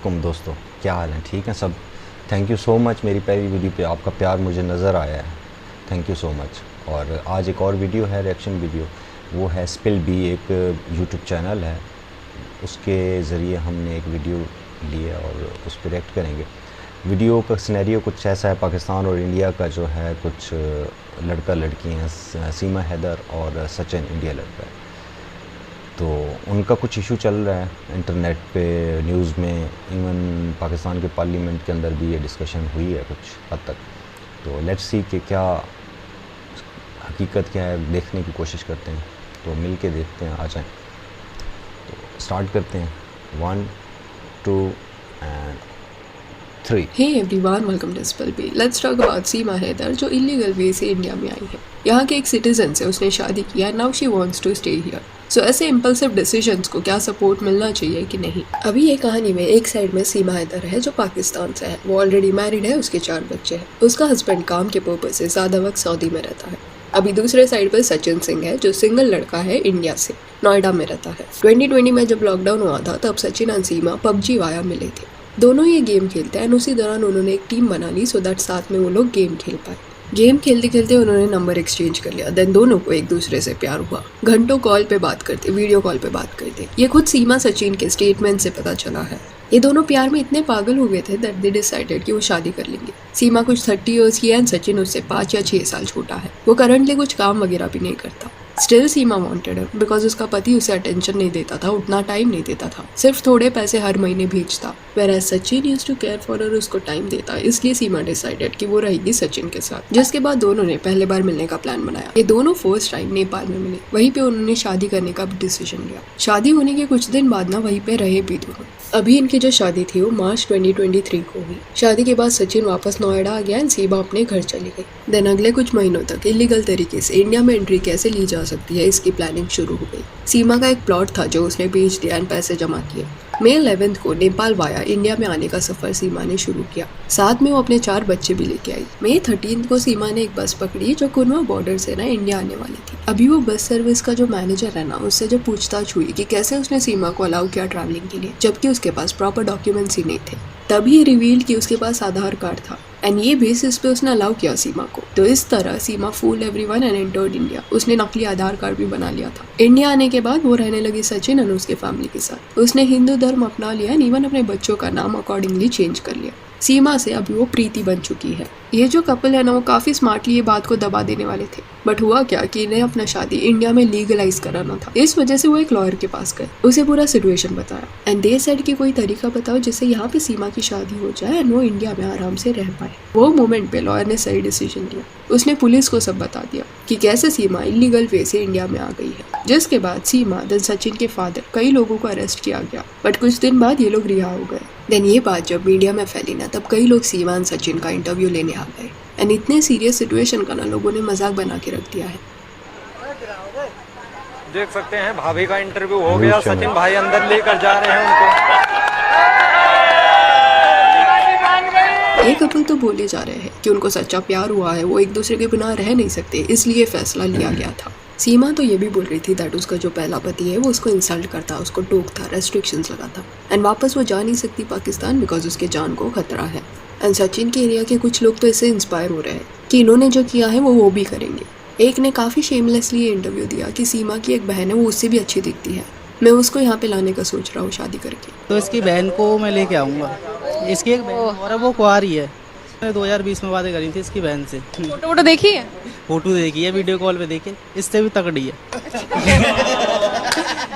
वालेकुम दोस्तों, क्या हाल है? ठीक है सब? Thank you so much. मेरी पहली वीडियो पे आपका प्यार मुझे नज़र आया है, थैंक यू सो मच। और आज एक और वीडियो है, रिएक्शन वीडियो। वो है स्पिल बी, एक यूट्यूब चैनल है, उसके ज़रिए हमने एक वीडियो लिया और उस पर रिएक्ट करेंगे। वीडियो का सिनेरियो कुछ ऐसा है, पाकिस्तान और इंडिया का जो है, कुछ लड़का लड़की हैं, सीमा हैदर और सचिन इंडिया लड़का है। तो उनका कुछ इशू चल रहा है इंटरनेट पे, न्यूज़ में, इवन पाकिस्तान के पार्लियामेंट के अंदर भी ये डिस्कशन हुई है कुछ हद तक। तो लेट्स सी कि क्या हकीकत क्या है, देखने की कोशिश करते हैं। तो मिल के देखते हैं, आ जाएं। तो स्टार्ट करते हैं, 1 2 and 3। Hey everyone, welcome to Spell Bee. Let's talk about सीमा हैदर जो इलीगल वे से इंडिया में आई है। यहाँ के एक सिटीजन से उसने शादी किया, now she wants to stay here. So ऐसे इम्पल्सिव डिसीजंस को क्या सपोर्ट मिलना चाहिए कि नहीं? अभी ये कहानी में एक साइड में सीमा हैदर है जो पाकिस्तान से है, वो ऑलरेडी मैरिड है, उसके 4 बच्चे हैं। उसका हस्बैंड काम के पर्पज से ज़्यादा वक्त सऊदी में रहता है। अभी दूसरे साइड पर सचिन सिंह है जो सिंगल लड़का है, इंडिया से, नोएडा में रहता है। 2020 में जब लॉकडाउन हुआ था तब सचिन और सीमा पबजी वाया मिले थे। दोनों ये गेम खेलते हैं, उसी दौरान उन्होंने एक टीम बना ली सो दैट साथ में वो लोग गेम खेल पाए। गेम खेलते खेलते उन्होंने नंबर एक्सचेंज कर लिया, देन दोनों को एक दूसरे से प्यार हुआ। घंटों कॉल पे बात करते, वीडियो कॉल पे बात करते। ये खुद सीमा सचिन के स्टेटमेंट से पता चला है। ये दोनों प्यार में इतने पागल हो गए थे दैट दे डिसाइडेड कि वो शादी कर लेंगे। सीमा कुछ 30 ईयर्स की है एंड सचिन उससे 5 या 6 साल छोटा है। वो करंटली कुछ काम वगैरह भी नहीं करता। Still Seema wanted him because उसका पति उसे अटेंशन नहीं देता था, उतना टाइम नहीं देता था, सिर्फ थोड़े पैसे हर महीने भेजता। Where Sachin used to care for her, उसको टाइम देता। इसलिए सीमा डिसाइडेड कि वो रहेगी सचिन के साथ। जिसके बाद दोनों ने पहले बार मिलने का प्लान बनाया। ये दोनों फर्स्ट टाइम नेपाल में मिले, वहीं पे उन्होंने शादी करने का डिसीजन लिया। शादी होने के कुछ दिन बाद ना वहीं पे रहे भी दोनों। अभी इनकी जो शादी थी वो मार्च 2023 को हुई। शादी के बाद सचिन वापस नोएडा आ गया एंड सीमा अपने घर चली गई। देन अगले कुछ महीनों तक इलीगल तरीके से इंडिया में एंट्री कैसे ली जा सकती है इसकी प्लानिंग शुरू हो गई। सीमा का एक प्लॉट था जो उसने बेच दिया एंड पैसे जमा किए। मई 11 को नेपाल वाया इंडिया में आने का सफर सीमा ने शुरू किया। साथ में वो अपने 4 बच्चे भी लेके आई। मई 13 को सीमा ने एक बस पकड़ी जो कुनवा बॉर्डर से ना इंडिया आने वाली थी। अभी वो बस सर्विस का जो मैनेजर है ना, उससे जब पूछताछ हुई कि कैसे उसने सीमा को अलाउ किया ट्रैवलिंग के लिए, जबकि उसके पास प्रॉपर डॉक्यूमेंट्स ही नहीं थे, तभी रिवील कि उसके पास आधार कार्ड था एंड ये बेसिस पे उसने अलाउ किया सीमा को। तो इस तरह सीमा फूल एवरीवन एंड एंटर्ड इंडिया। उसने नकली आधार कार्ड भी बना लिया था। इंडिया आने के बाद वो रहने लगी सचिन और उसके फैमिली के साथ। उसने हिंदू धर्म अपना लिया एंड इवन अपने बच्चों का नाम अकॉर्डिंगली चेंज कर लिया। सीमा से अभी वो प्रीति बन चुकी है। ये जो कपल है ना, वो काफी स्मार्टली ये बात को दबा देने वाले थे, बट हुआ क्या कि इन्हें अपना शादी इंडिया में लीगलाइज कराना था। इस वजह से वो एक लॉयर के पास गए, उसे पूरा सिचुएशन बताया एंड दे सेड कि कोई तरीका बताओ जिससे यहाँ पे सीमा की शादी हो जाए एंड वो इंडिया में आराम से रह पाए। वो मोमेंट पे लॉयर ने सही डिसीजन लिया। उसने पुलिस को सब बता दिया कि कैसे सीमा इलीगल वे से इंडिया में आ गई है। जिसके बाद सीमा देन सचिन के फादर, कई लोगों को अरेस्ट किया गया, बट कुछ दिन बाद ये लोग रिहा हो गए। देन ये बात जब मीडिया में फैली ना, तब कई लोग सीमा और सचिन का इंटरव्यू लेने आ गए एंड इतने सीरियस सिचुएशन का ना लोगों ने मजाक बना के रख दिया है। देख सकते हैं भाभी का इंटरव्यू हो गया, सचिन भाई अंदर लेकर जा रहे हैं उनको। ये कपल तो बोले जा रहे हैं कि उनको सच्चा प्यार हुआ है, वो एक दूसरे के बिना रह नहीं सकते, इसलिए फैसला लिया गया था। सीमा तो ये भी बोल रही थी दैट उसका जो पहला पति है वो उसको इंसल्ट करता, उसको टोकता, रेस्ट्रिक्शंस लगाता एंड वापस वो जा नहीं सकती पाकिस्तान बिकॉज उसके जान को खतरा है। एंड सचिन के एरिया के कुछ लोग तो इससे इंस्पायर हो रहे हैं कि इन्होंने जो किया है वो भी करेंगे। एक ने काफ़ी शेमलेसली ये इंटरव्यू दिया कि सीमा की एक बहन है, वो उससे भी अच्छी दिखती है, मैं उसको यहाँ पे लाने का सोच रहा हूँ शादी करके। तो इसकी बहन को मैं लेके आऊँगा। इसकी एक बहन और है, वो कुंवारी है। मैंने 2020 में बातें करी थी इसकी बहन से। फोटो देखी है? फोटो देखी है, वीडियो कॉल पे देखे, इससे भी तगड़ी है।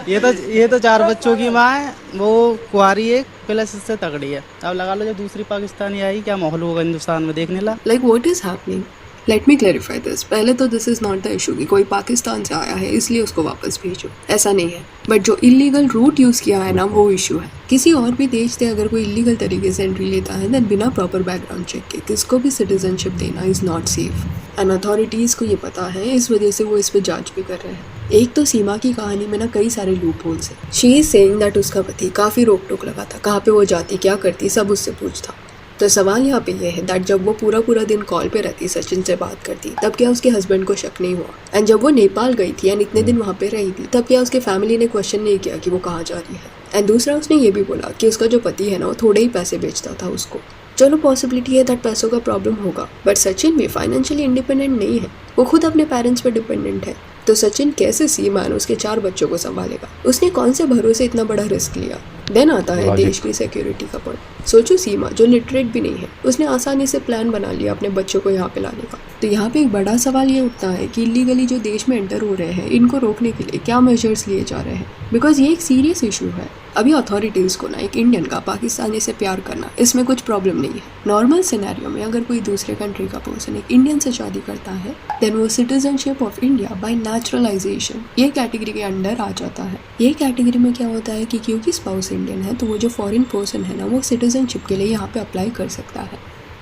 ये तो 4 बच्चों की माँ है, वो कुंवारी है, प्लस इससे तगड़ी है। अब लगा लो जब दूसरी पाकिस्तानी आई, क्या माहौल होगा हिंदुस्तान में देखने ला। Like what is happening? Let me clarify this. पहले तो this is not the issue कि कोई पाकिस्तान से आया है इसलिए उसको वापस भेजो, ऐसा नहीं है। बट जो इलीगल रूट यूज़ किया है ना, वो इशू है। किसी और भी देश से अगर कोई इलीगल तरीके से एंट्री लेता है देन बिना प्रॉपर बैकग्राउंड चेक के किसको भी सिटीजनशिप देना is not safe and authorities को ये पता है, इस वजह से वो इस पर जांच भी कर रहे हैं। एक तो सीमा की कहानी में ना कई सारे लूप होल्स हैं। शी इज सेइंग दैट उसका पति काफ़ी रोक टोक लगा था, कहाँ पे वो जाती, क्या करती, सब उससे पूछता। तो सवाल यहाँ पे ये है दैट जब वो पूरा दिन कॉल पे रहती, सचिन से बात करती, तब क्या उसके हस्बैंड को शक नहीं हुआ? एंड जब वो नेपाल गई थी एंड इतने दिन वहाँ पे रही थी, तब क्या उसके फैमिली ने क्वेश्चन नहीं किया कि वो कहाँ जा रही है? एंड दूसरा उसने ये भी बोला कि उसका जो पति है ना वो थोड़े ही पैसे बेचता था उसको। चलो पॉसिबिलिटी है दैट पैसों का प्रॉब्लम होगा, बट सचिन भी फाइनेंशियली इंडिपेंडेंट नहीं है, वो खुद अपने पेरेंट्स पे डिपेंडेंट है। तो सचिन कैसे सीमा और उसके 4 बच्चों को संभालेगा? उसने कौन से भरोसे इतना बड़ा रिस्क लिया? देन आता है देश की सिक्योरिटी का पॉइंट। सोचो सीमा जो लिटरेट भी नहीं है, उसने आसानी से प्लान बना लिया अपने बच्चों को यहाँ पे लाने का। तो यहाँ पे एक बड़ा सवाल ये उठता है कि इलीगली जो देश में एंटर हो रहे हैं, इनको रोकने के लिए क्या मेजर्स लिए जा रहे हैं, बिकॉज ये एक सीरियस इशू है। अभी अथॉरिटीज़ को ना एक इंडियन का पाकिस्तानी से प्यार करना, इसमें कुछ प्रॉब्लम नहीं है। नॉर्मल सिनेरियो में अगर कोई दूसरे कंट्री का पर्सन एक इंडियन से शादी करता है, देन वो citizenship of India by naturalisation ये कैटेगरी के अंडर आ जाता है। ये कैटेगरी में क्या होता है कि क्योंकि स्पाउस इंडियन है, तो वो जो फॉरेन पर्सन है ना, वो सिटीजनशिप के लिए यहाँ पे अप्लाई कर सकता है।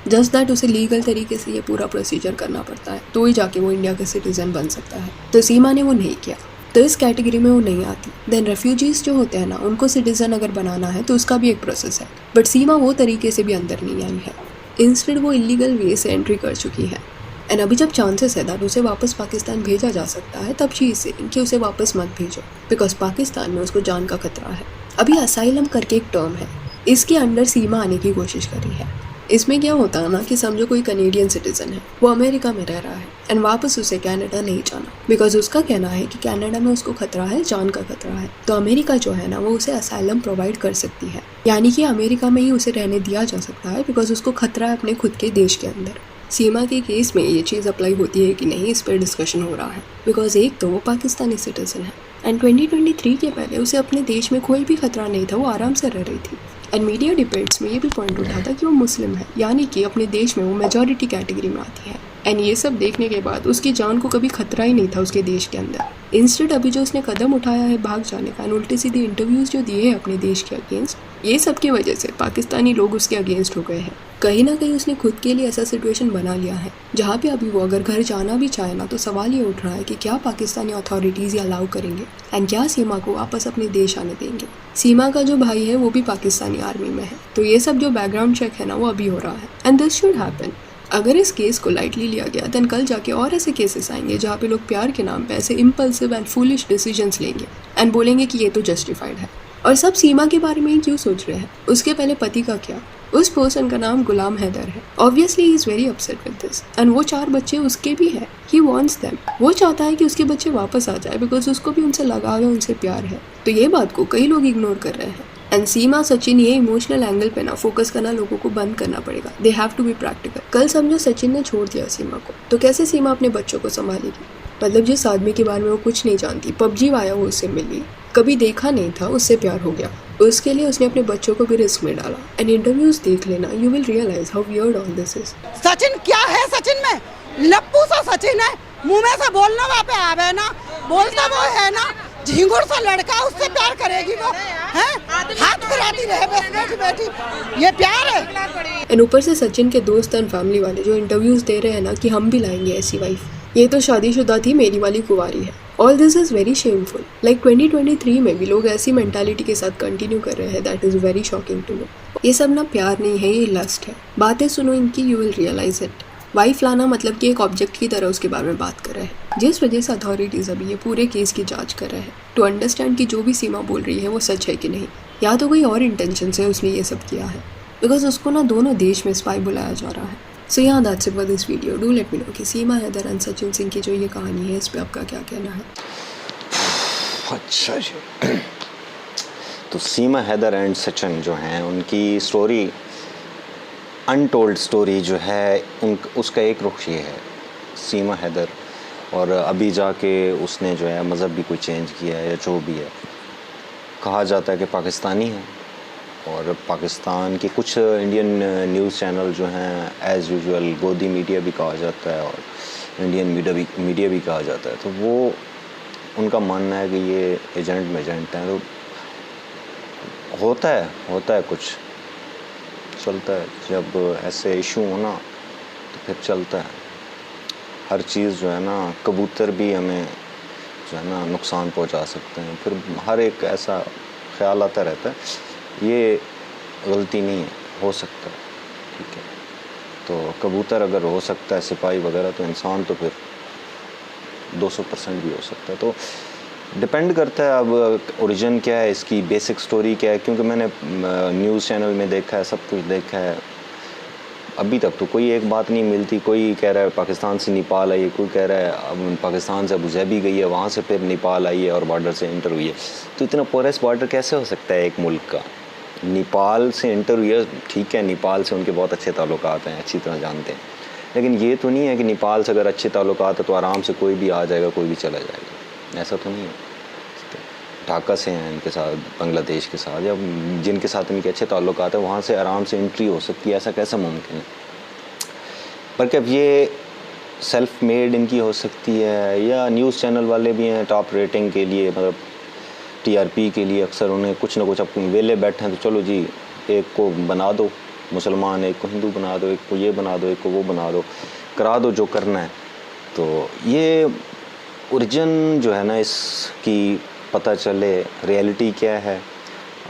जस्ट दैट उसे लीगल तरीके से ये पूरा प्रोसीजर करना पड़ता है, तो ही जाके वो इंडिया का सिटीजन बन सकता है। तो सीमा ने वो नहीं किया, तो इस कैटेगरी में वो नहीं आती। देन रेफ्यूजीज जो होते हैं ना, उनको सिटीजन अगर बनाना है तो उसका भी एक प्रोसेस है, बट सीमा वो तरीके से भी अंदर नहीं आई है। इंस्टेड वो इलीगल वे से एंट्री कर चुकी है। एंड अभी जब चांसेस है दैट उसे वापस पाकिस्तान भेजा जा सकता है, तब शी इज सेइंग कि उसे वापस मत भेजो, बिकॉज पाकिस्तान में उसको जान का खतरा है। अभी असाइलम करके एक टर्म है, इसके अंडर सीमा आने की कोशिश करी है। इसमें क्या होता है ना कि समझो कोई कनेडियन सिटीजन है, वो अमेरिका में रह रहा है एंड वापस उसे कनाडा नहीं जाना, बिकॉज उसका कहना है कि कनाडा में उसको खतरा है, जान का खतरा है। तो अमेरिका जो है ना, वो उसे असाइलम प्रोवाइड कर सकती है, यानी कि अमेरिका में ही उसे रहने दिया जा सकता है, बिकॉज उसको खतरा है अपने खुद के देश के अंदर। सीमा के केस में ये चीज़ अप्लाई होती है कि नहीं, इस पर डिस्कशन हो रहा है, बिकॉज एक तो वो पाकिस्तानी सिटीजन है एंड 2023 के पहले उसे अपने देश में कोई भी खतरा नहीं था, वो आराम से रह रही थी। एंड मीडिया डिबेट्स में ये भी पॉइंट उठा था कि वो मुस्लिम है, यानी कि अपने देश में वो मेजॉरिटी कैटेगरी में आती है। एंड ये सब देखने के बाद उसकी जान को कभी खतरा ही नहीं था उसके देश के अंदर। इंस्टेड अभी जो उसने कदम उठाया है भाग जाने का, उल्टे सीधे इंटरव्यूज़ जो दिए हैं अपने देश के अगेंस्ट, ये सब की वजह से पाकिस्तानी लोग उसके अगेंस्ट हो गए हैं। कहीं ना कहीं उसने खुद के लिए ऐसा सिचुएशन बना लिया है जहाँ पे अभी वो अगर घर जाना भी चाहे ना, तो सवाल ये उठ रहा है कि क्या पाकिस्तानी अथॉरिटीज़ ये अलाउ करेंगे एंड क्या सीमा को वापस अपने देश आने देंगे। सीमा का जो भाई है वो भी पाकिस्तानी आर्मी में है, तो ये सब जो बैकग्राउंड चेक है ना, वो अभी हो रहा है एंड दिस शुड हैपन। अगर इस केस को लाइटली लिया गया, देन कल जाके और ऐसे केसेस आएंगे जहाँ पे लोग प्यार के नाम पे ऐसे इम्पल्सिव एंड फूलिश डिसीजंस लेंगे एंड बोलेंगे कि ये तो जस्टिफाइड है। और सब सीमा के बारे में ही क्यों सोच रहे हैं? उसके पहले पति का क्या? उस पर्सन का नाम गुलाम हैदर है। Obviously he is very upset with this and वो 4 बच्चे उसके भी हैं, ही वॉन्ट्स देम। वो चाहता है कि उसके बच्चे वापस आ जाए, बिकॉज उसको भी उनसे लगाव है, उनसे प्यार है। तो ये बात को कई लोग इग्नोर कर रहे हैं एंड सीमा सचिन ये इमोशनल एंगल पे ना फोकस करना लोगों को बंद करना पड़ेगा। They have to be practical. कल समझो सचिन ने छोड़ दिया सीमा को, तो कैसे सीमा अपने बच्चों को संभालेगी? मतलब जिस आदमी के बारे में वो कुछ नहीं जानती, पबजी आया वो उससे मिली, कभी देखा नहीं था, उससे प्यार हो गया, उसके लिए उसने अपने बच्चों को भी रिस्क में डाला। एंड इंटरव्यूज देख लेना, you will realise how weird all this is. Sachin क्या है? सचिन में लप्पू सा सचिन है, मुंह में से बोलना वहाँ पे आवे ना, बोलता वो है ना, झिंगुर सा लड़का, उससे प्यार करेगी वो? हैं? हाथ फैलाती रहे बस बैठी बैठी, ये प्यार है? एंड ऊपर से सचिन के दोस्त एंड फैमिली वाले जो इंटरव्यूज दे रहे हैं ना कि हम भी लाएंगे ऐसी वाइफ, ये तो शादीशुदा थी, मेरी वाली कुंवारी है। All this is very shameful. Like 2023 में भी लोग ऐसी मेंटालिटी के साथ कंटिन्यू कर रहे हैं, that is very shocking to know. ये सब ना प्यार नहीं है, ये लस्ट है। बातें सुनो इनकी, you will realise it. Wife लाना मतलब कि एक ऑब्जेक्ट की तरह उसके बारे में बात कर रहे हैं, जिस वजह से अथॉरिटीज़ अभी ये पूरे केस की जांच कर रहे हैं टू अंडरस्टैंड कि जो भी सीमा बोल रही है वो सच है कि नहीं, या तो कोई और इंटेंशन से उसने ये सब किया है, बिकॉज उसको ना दोनों देश में स्पाई बुलाया जा रहा है। सो यहाँ that's it for this video. Do let me know कि सीमा हैदर एंड सचिन सिंह की जो ये कहानी है, इस पर आपका क्या कहना है? अच्छा जी, तो सीमा हैदर एंड सचिन जो हैं, उनकी स्टोरी, अनटोल्ड स्टोरी जो है, उसका एक रुख ये है, सीमा हैदर, और अभी जाके उसने जो है मज़हब भी कोई चेंज किया है या जो भी है। कहा जाता है कि पाकिस्तानी है, और पाकिस्तान के कुछ इंडियन न्यूज़ चैनल जो हैं एज़ यूजुअल गोदी मीडिया भी कहा जाता है और इंडियन मीडिया भी कहा जाता है। तो वो उनका मानना है कि ये एजेंट हैं, तो होता है कुछ चलता है। जब ऐसे इशू हो ना तो फिर चलता है हर चीज़ जो है ना। कबूतर भी हमें जो है ना नुकसान पहुंचा सकते हैं, फिर हर एक ऐसा ख्याल आता रहता है ये गलती नहीं है, हो सकता है, ठीक है। तो कबूतर अगर हो सकता है, सिपाही वगैरह, तो इंसान तो फिर 200% भी हो सकता है। तो डिपेंड करता है अब ओरिजिन क्या है इसकी, बेसिक स्टोरी क्या है, क्योंकि मैंने न्यूज़ चैनल में देखा है, सब कुछ देखा है, अभी तक तो कोई एक बात नहीं मिलती। कोई कह रहा है पाकिस्तान से नेपाल आई है, कोई कह रहा है अब पाकिस्तान से अबू धाबी गई है, वहाँ से फिर नेपाल आई है और बॉर्डर से इंटर हुई है। तो इतना पोरस बॉर्डर कैसे हो सकता है एक मुल्क का? नेपाल से इंटर हुई है, ठीक है, नेपाल से उनके बहुत अच्छे ताल्लुकात हैं, अच्छी तरह जानते हैं, लेकिन ये तो नहीं है कि नेपाल से अगर अच्छे ताल्लुकात है तो आराम से कोई भी आ जाएगा, कोई भी चला जाएगा, ऐसा तो नहीं है। ढाका से हैं इनके साथ, बांग्लादेश के साथ, या जिनके साथ इनके अच्छे ताल्लुकात हैं वहाँ से आराम से एंट्री हो सकती है, ऐसा कैसा मुमकिन है? पर क्या ये सेल्फ मेड इनकी हो सकती है, या न्यूज़ चैनल वाले भी हैं टॉप रेटिंग के लिए, मतलब टीआरपी के लिए अक्सर उन्हें कुछ ना कुछ अपने वेले बैठे हैं, तो चलो जी एक को बना दो मुसलमान, एक को हिंदू बना दो, एक को ये बना दो, एक को वो बना दो, करा दो जो करना है। तो ये ओरिजिन जो है ना इसकी पता चले, रियलिटी क्या है।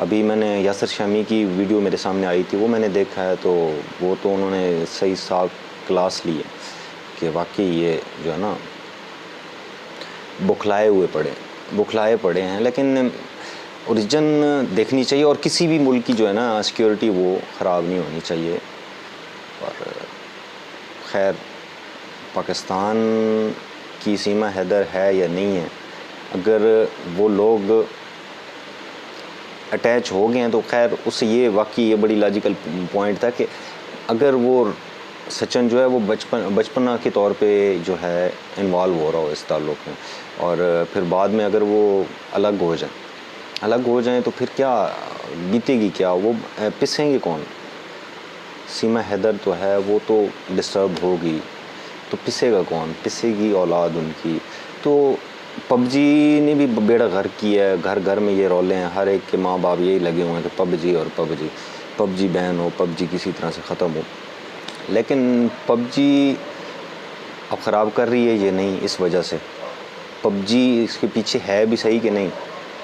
अभी मैंने यासर शामी की वीडियो मेरे सामने आई थी, वो मैंने देखा है, तो वो तो उन्होंने सही साफ क्लास ली है कि वाकई ये जो है ना बुखलाए पड़े हैं। लेकिन ओरिजिन देखनी चाहिए, और किसी भी मुल्क की जो है ना सिक्योरिटी वो ख़राब नहीं होनी चाहिए। और खैर पाकिस्तान की सीमा हैदर है या नहीं है, अगर वो लोग अटैच हो गए हैं तो खैर उससे ये वाकई ये बड़ी लॉजिकल पॉइंट था कि अगर वो सचिन जो है वो बचपना के तौर पे जो है इन्वॉल्व हो रहा हो इस ताल्लुक़ में, और फिर बाद में अगर वो अलग हो जाएं तो फिर क्या बीतेगी, क्या वो पिसेंगे कौन? सीमा हैदर तो है, वो तो डिस्टर्ब होगी, तो पिसेगा कौन? पिसेगी औलाद उनकी। तो पबजी ने भी बेड़ा गर्क किया है, घर घर में ये रोले हैं, हर एक के माँ बाप यही लगे हुए हैं कि पबजी बैन हो, पबजी किसी तरह से ख़त्म हो। लेकिन पबजी अब ख़राब कर रही है ये नहीं इस वजह से, पबजी इसके पीछे है भी सही कि नहीं,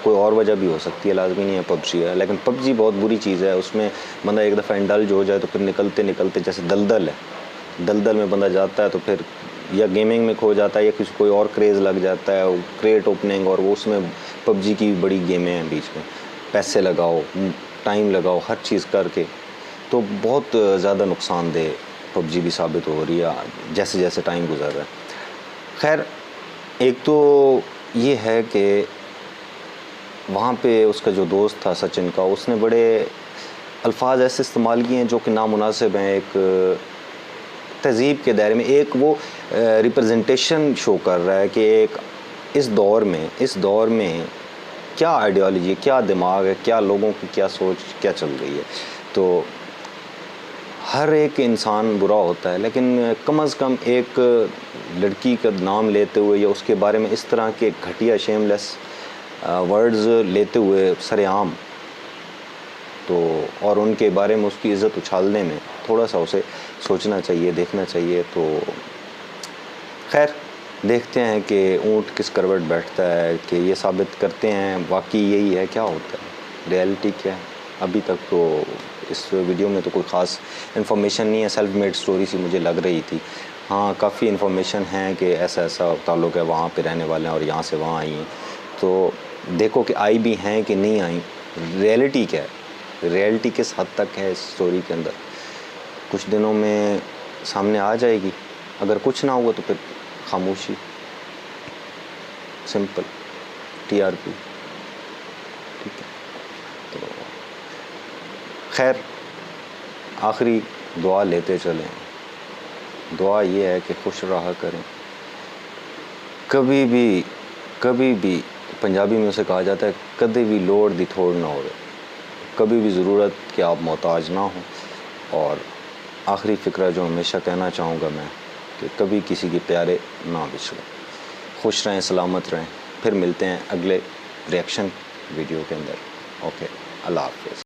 कोई और वजह भी हो सकती है, लाजमी नहीं है पबजी है, लेकिन पबजी बहुत बुरी चीज़ है। उसमें बंदा एक दफ़ा इंडल्ज हो जाए तो फिर निकलते जैसे दलदल है, दलदल में बंदा जाता है तो फिर या गेमिंग में खो जाता है, या किसी कोई और क्रेज़ लग जाता है, क्रेट ओपनिंग, और वो उसमें पबजी की बड़ी गेमें हैं बीच में, पैसे लगाओ, टाइम लगाओ, हर चीज़ करके, तो बहुत ज़्यादा नुकसानदेह पबजी भी साबित हो रही है जैसे जैसे टाइम गुजर रहा है। खैर एक तो ये है कि वहाँ पे उसका जो दोस्त था सचिन का, उसने बड़े अल्फाज ऐसे इस्तेमाल किए हैं जो कि नामुनासिब हैं एक तहज़ीब के दायरे में। एक वो रिप्रेजेंटेशन शो कर रहा है कि एक इस दौर में क्या आइडियोलॉजी है, क्या दिमाग है, क्या लोगों की क्या सोच क्या चल रही है। तो हर एक इंसान बुरा होता है, लेकिन कम से कम एक लड़की का नाम लेते हुए या उसके बारे में इस तरह के घटिया शेमलेस वर्ड्स लेते हुए सरेआम, तो और उनके बारे में उसकी इज़्ज़त उछालने में थोड़ा सा उसे सोचना चाहिए, देखना चाहिए। तो खैर देखते हैं कि ऊँट किस करवट बैठता है, कि ये साबित करते हैं वाकई यही है, क्या होता है, रियलिटी क्या है। अभी तक तो इस वीडियो में तो कोई ख़ास इन्फॉर्मेशन नहीं है, सेल्फ मेड स्टोरी सी मुझे लग रही थी। हाँ काफ़ी इन्फॉर्मेशन है कि ऐसा ताल्लुक़ है, वहाँ पे रहने वाले हैं और यहाँ से वहाँ आई हैं, तो देखो कि आई भी हैं कि नहीं आई, रियलिटी क्या है, रियलिटी किस हद तक है इस स्टोरी के अंदर, कुछ दिनों में सामने आ जाएगी। अगर कुछ ना हुआ तो फिर खामोशी, सिंपल, टीआरपी, ठीक है। तो खैर आखिरी दुआ लेते चलें, दुआ ये है कि खुश रहा करें। कभी भी पंजाबी में उसे कहा जाता है कदे भी लोड़ दी थोड़ ना हो, कभी भी ज़रूरत कि आप मोहताज ना हो। और आखिरी फ़िक्रा जो हमेशा कहना चाहूँगा मैं कि कभी किसी के प्यारे ना बिछड़ें, खुश रहें, सलामत रहें। फिर मिलते हैं अगले रिएक्शन वीडियो के अंदर। ओके, अल्लाह हाफ़िज़।